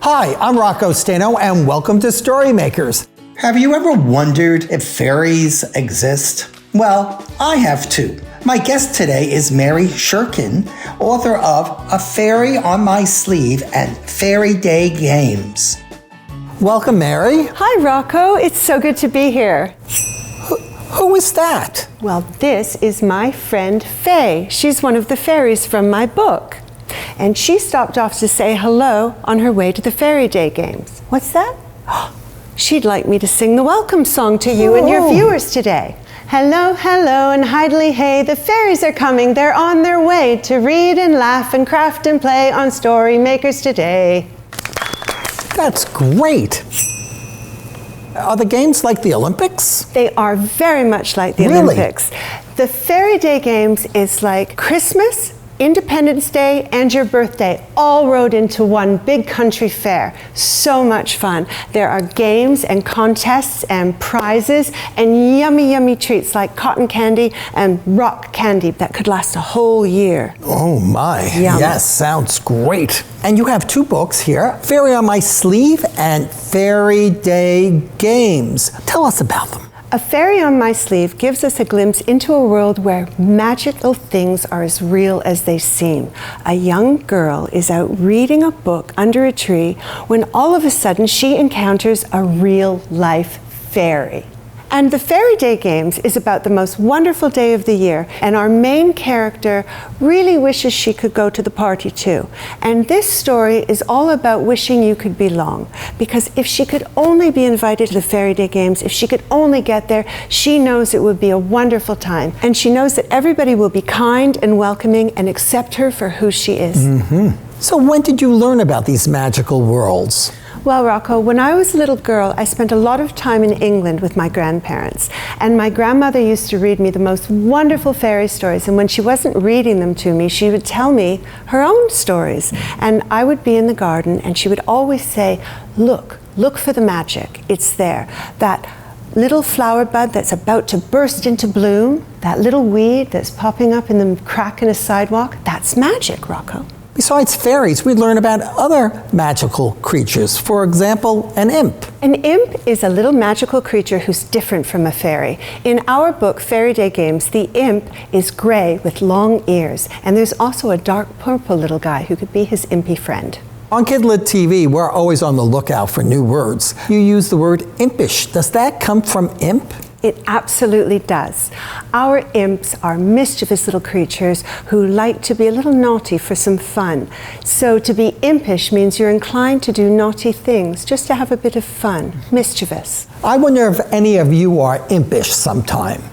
Hi, I'm Rocco Stano, and welcome to StoryMakers. Have you ever wondered if fairies exist? Well, I have too. My guest today is Mari Sherkin, author of A Fairy on My Sleeve and Fairy Day Games. Welcome, Mari. Hi, Rocco. It's so good to be here. Who is that? Well, this is my friend Faye. She's one of the fairies from my book. And she stopped off to say hello on her way to the Fairy Day Games. What's that? She'd like me to sing the welcome song to you and your viewers today. Hello, hello, and hidely hey, the fairies are coming. They're on their way to read and laugh and craft and play on StoryMakers today. That's great. Are the games like the Olympics? They are very much like the Olympics. The Fairy Day Games is like Christmas, Independence Day, and your birthday all rolled into one big country fair. So much fun. There are games and contests and prizes and yummy, yummy treats like cotton candy and rock candy that could last a whole year. Oh my, Yum. Yes, sounds great. And you have two books here, Fairy on My Sleeve and Fairy Day Games. Tell us about them. A Fairy on My Sleeve gives us a glimpse into a world where magical things are as real as they seem. A young girl is out reading a book under a tree when all of a sudden she encounters a real-life fairy. And the Fairy Day Games is about the most wonderful day of the year, and our main character really wishes she could go to the party too. And this story is all about wishing you could belong, because if she could only be invited to the Fairy Day Games, if she could only get there, she knows it would be a wonderful time. And she knows that everybody will be kind and welcoming and accept her for who she is. So when did you learn about these magical worlds? Well, Rocco, when I was a little girl, I spent a lot of time in England with my grandparents. And my grandmother used to read me the most wonderful fairy stories. And when she wasn't reading them to me, she would tell me her own stories. And I would be in the garden, and she would always say, look for the magic. It's there. That little flower bud that's about to burst into bloom, that little weed that's popping up in the crack in a sidewalk, that's magic, Rocco. Besides fairies, we learn about other magical creatures. For example, an imp. An imp is a little magical creature who's different from a fairy. In our book, Fairy Day Games, the imp is gray with long ears. And there's also a dark purple little guy who could be his impy friend. On KidLit TV, we're always on the lookout for new words. You use the word impish. Does that come from imp? It absolutely does. Our imps are mischievous little creatures who like to be a little naughty for some fun. So to be impish means you're inclined to do naughty things, just to have a bit of fun, mischievous. I wonder if any of you are impish sometime.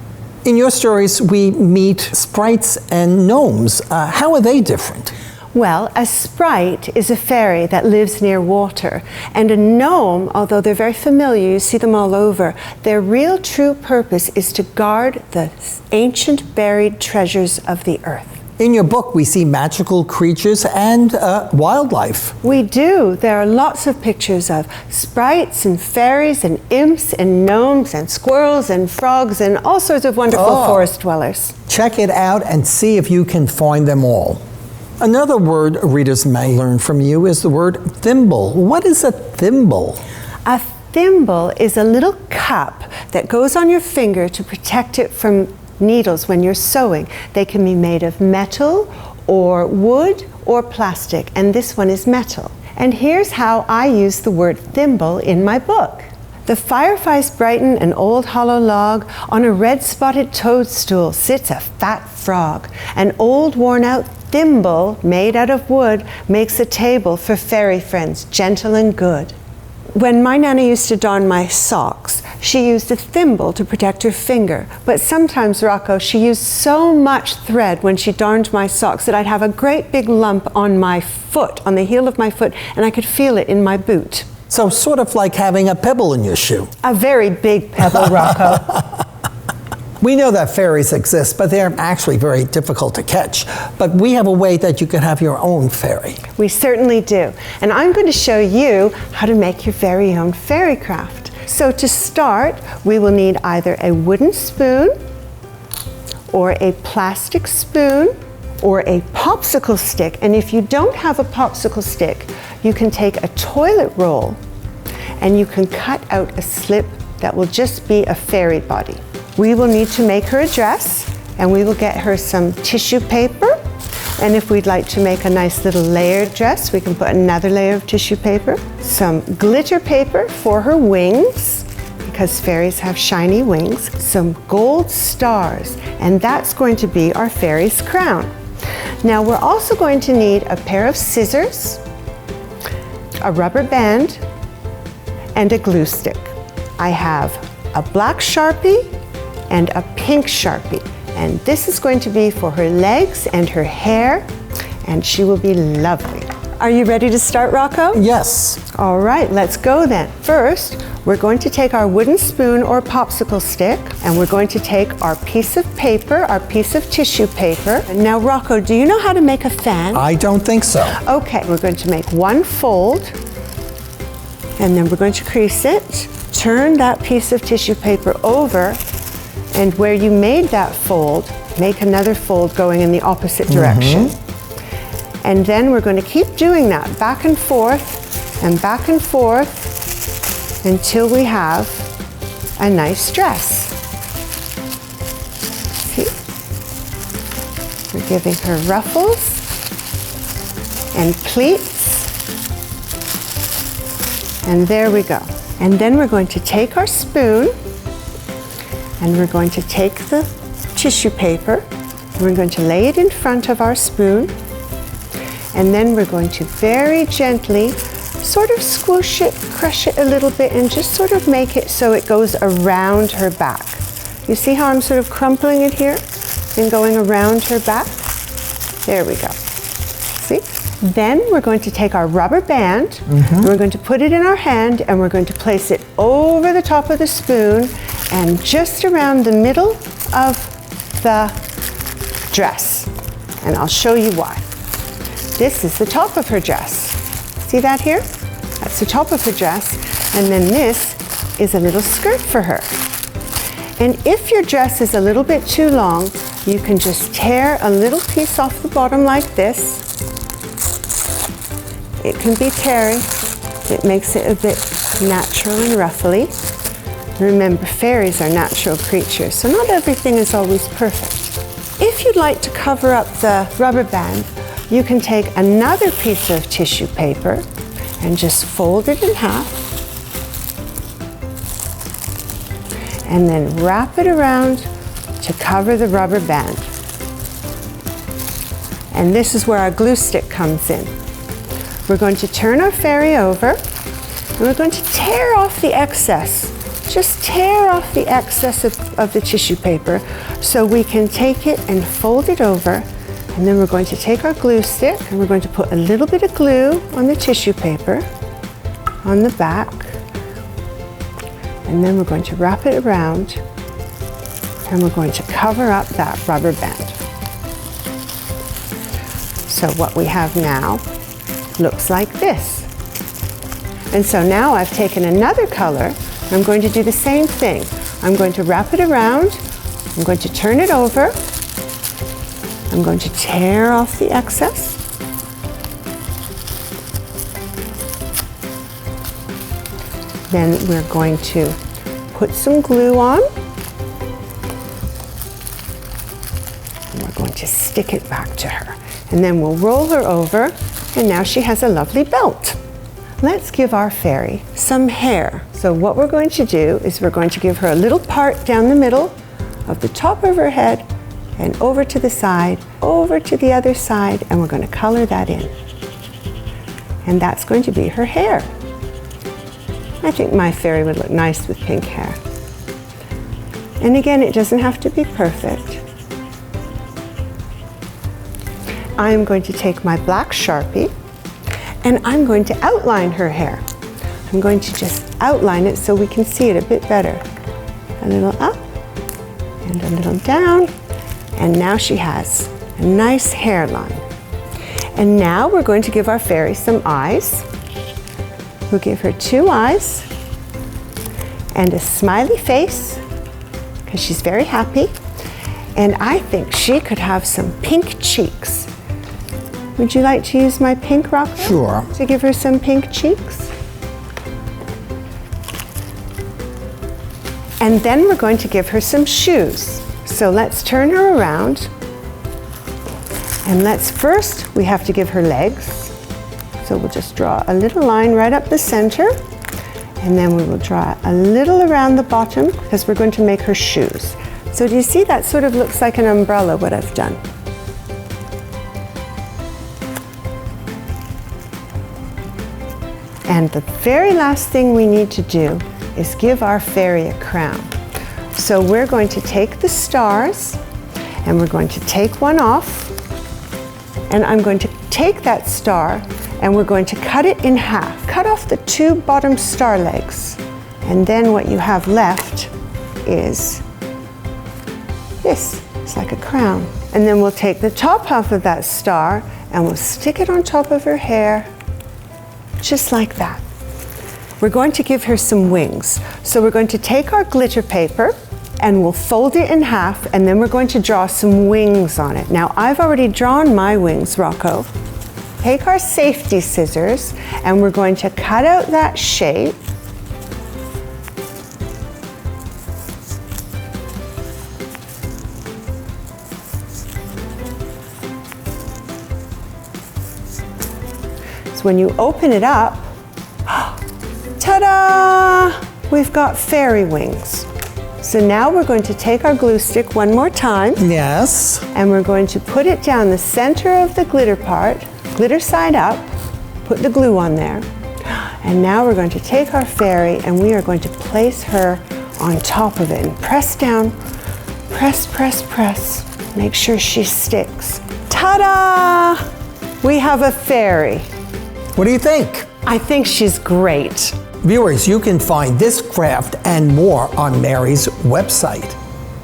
In your stories, we meet sprites and gnomes. How are they different? Well, a sprite is a fairy that lives near water, and a gnome, although they're very familiar, you see them all over, their real true purpose is to guard the ancient buried treasures of the earth. In your book, we see magical creatures and wildlife. We do. There are lots of pictures of sprites and fairies and imps and gnomes and squirrels and frogs and all sorts of wonderful forest dwellers. Check it out and see if you can find them all. Another word readers may learn from you is the word thimble. What is a thimble? A thimble is a little cup that goes on your finger to protect it from needles when you're sewing. They can be made of metal or wood or plastic, and this one is metal. And here's how I use the word thimble in my book. The fireflies brighten an old hollow log. On a red-spotted toadstool sits a fat frog. An old worn-out thimble made out of wood makes a table for fairy friends, gentle and good. When my Nana used to darn my socks, she used a thimble to protect her finger. But sometimes, Rocco, she used so much thread when she darned my socks that I'd have a great big lump on my foot, on the heel of my foot, and I could feel it in my boot. So sort of like having a pebble in your shoe. A very big pebble, Rocco. We know that fairies exist, but they're actually very difficult to catch. But we have a way that you can have your own fairy. We certainly do. And I'm going to show you how to make your very own fairy craft. So to start, we will need either a wooden spoon or a plastic spoon or a popsicle stick. And if you don't have a popsicle stick, you can take a toilet roll and you can cut out a slip that will just be a fairy body. We will need to make her a dress, and we will get her some tissue paper. And if we'd like to make a nice little layered dress, we can put another layer of tissue paper, some glitter paper for her wings, because fairies have shiny wings, some gold stars, and that's going to be our fairy's crown. Now we're also going to need a pair of scissors, a rubber band, and a glue stick. I have a black Sharpie and a pink Sharpie, and this is going to be for her legs and her hair, and she will be lovely. Are you ready to start, Rocco? Yes. All right, let's go then. First, we're going to take our wooden spoon or popsicle stick, and we're going to take our piece of paper, our piece of tissue paper. Now, Rocco, do you know how to make a fan? I don't think so. Okay, we're going to make one fold, and then we're going to crease it. Turn that piece of tissue paper over, and where you made that fold, make another fold going in the opposite direction. And then we're going to keep doing that back and forth until we have a nice dress. See? We're giving her ruffles and pleats. And there we go. And then we're going to take our spoon and we're going to take the tissue paper and we're going to lay it in front of our spoon. And then we're going to very gently sort of squish it, crush it a little bit, and just sort of make it so it goes around her back. You see how I'm sort of crumpling it here and going around her back? There we go. See? Then we're going to take our rubber band, and we're going to put it in our hand, and we're going to place it over the top of the spoon and just around the middle of the dress. And I'll show you why. This is the top of her dress. See that here? That's the top of her dress. And then this is a little skirt for her. And if your dress is a little bit too long, you can just tear a little piece off the bottom like this. It can be tearing. It makes it a bit natural and ruffly. Remember, fairies are natural creatures, so not everything is always perfect. If you'd like to cover up the rubber band, you can take another piece of tissue paper and just fold it in half and then wrap it around to cover the rubber band. And this is where our glue stick comes in. We're going to turn our fairy over and we're going to tear off the excess. Just tear off the excess of the tissue paper so we can take it and fold it over. And then we're going to take our glue stick and we're going to put a little bit of glue on the tissue paper on the back. And then we're going to wrap it around and we're going to cover up that rubber band. So what we have now looks like this. And so now I've taken another color. I'm going to do the same thing. I'm going to wrap it around. I'm going to turn it over. I'm going to tear off the excess. Then we're going to put some glue on. And we're going to stick it back to her. And then we'll roll her over, and now she has a lovely belt. Let's give our fairy some hair. So what we're going to do is we're going to give her a little part down the middle of the top of her head and over to the side, over to the other side, and we're going to color that in. And that's going to be her hair. I think my fairy would look nice with pink hair. And again, it doesn't have to be perfect. I'm going to take my black Sharpie and I'm going to outline her hair. I'm going to just outline it so we can see it a bit better. A little up and a little down. And now she has a nice hairline. And now we're going to give our fairy some eyes. We'll give her 2 eyes and a smiley face because she's very happy. And I think she could have some pink cheeks. Would you like to use my pink rock? Sure. To give her some pink cheeks? And then we're going to give her some shoes. So let's turn her around. And first, we have to give her legs. So we'll just draw a little line right up the center. And then we will draw a little around the bottom because we're going to make her shoes. So do you see that sort of looks like an umbrella, what I've done? And the very last thing we need to do is give our fairy a crown. So we're going to take the stars and we're going to take one off, and I'm going to take that star and we're going to cut it in half. Cut off the two bottom star legs, and then what you have left is this. It's like a crown. And then we'll take the top half of that star and we'll stick it on top of her hair, just like that. We're going to give her some wings. So we're going to take our glitter paper and we'll fold it in half, and then we're going to draw some wings on it. Now, I've already drawn my wings, Rocco. Take our safety scissors and we're going to cut out that shape. So when you open it up, ta-da! We've got fairy wings. So now we're going to take our glue stick one more time. Yes. And we're going to put it down the center of the glitter part, glitter side up, put the glue on there. And now we're going to take our fairy and we are going to place her on top of it and press down, press, press, press. Make sure she sticks. Ta-da! We have a fairy. What do you think? I think she's great. Viewers, you can find this craft and more on Mari's website.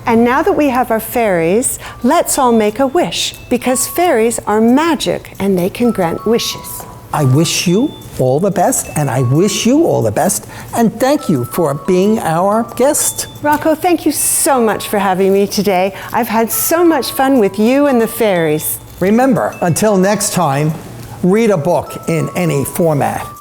And now that we have our fairies, let's all make a wish, because fairies are magic and they can grant wishes. I wish you all the best, and I wish you all the best, and thank you for being our guest. Rocco, thank you so much for having me today. I've had so much fun with you and the fairies. Remember, until next time, read a book in any format.